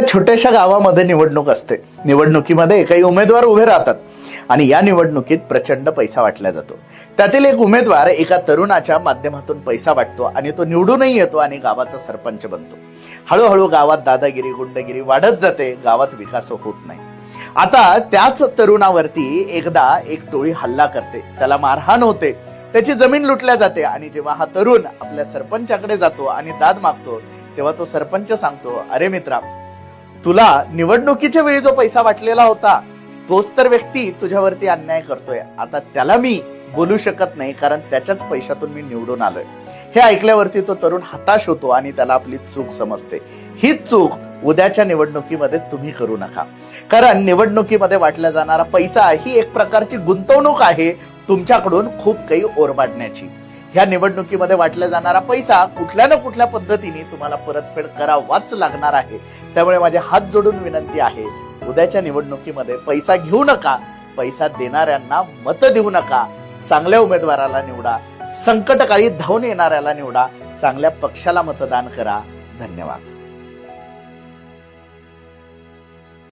छोट्याशा गावामध्ये निवडणूक असते। निवडणुकीमध्ये काही उमेदवार उभे राहतात आणि या निवडणुकीत प्रचंड पैसा वाटला जातो। त्यातील एक उमेदवार एका तरुणाच्या माध्यमातून पैसा वाटतो आणि तो निवडूनही येतो आणि गावाचा सरपंच बनतो। हळूहळू गावात दादागिरी गुंडगिरी वाढत जाते, गावात विकास होत नाही। आता त्याच तरुणावरती एकदा एक टोळी हल्ला करते, त्याला मारहाण होते, त्याची जमीन लुटल्या जाते आणि जेव्हा हा तरुण आपल्या सरपंचाकडे जातो आणि दाद मागतो तेव्हा तो सरपंच सांगतो, अरे मित्रा, तुला निवडणुकीच्या वेळी जो पैसा वाटलेला होता तोच तर व्यक्ती तुझ्यावरती अन्याय करतोय। आता त्याला मी बोलू शकत नाही कारण त्याच्याच पैशातून मी निवडून आलोय। हे ऐकल्यावरती तो तरुण हताश होतो आणि त्याला आपली चूक समजते। ही चूक उद्याच्या निवडणुकीमध्ये तुम्ही करू नका, कारण निवडणुकीमध्ये वाटला जाणारा पैसा ही एक प्रकारची गुंतवणूक आहे तुमच्याकडून खूप काही ओरबाडण्याची। ह्या निवडणुकीमध्ये वाटला जाणारा पैसा कुठल्या ना कुठल्या पद्धतीने तुम्हाला परतफेड करावाच लागणार आहे। त्यामुळे माझे हात जोडून विनंती आहे, उद्याच्या निवडणुकीमध्ये पैसा घेऊ नका, पैसा देणाऱ्यांना मत देऊ नका, चांगल्या उमेदवाराला निवडा, संकटकाळी धावून येणाऱ्याला निवडा, चांगल्या पक्षाला मतदान करा। धन्यवाद।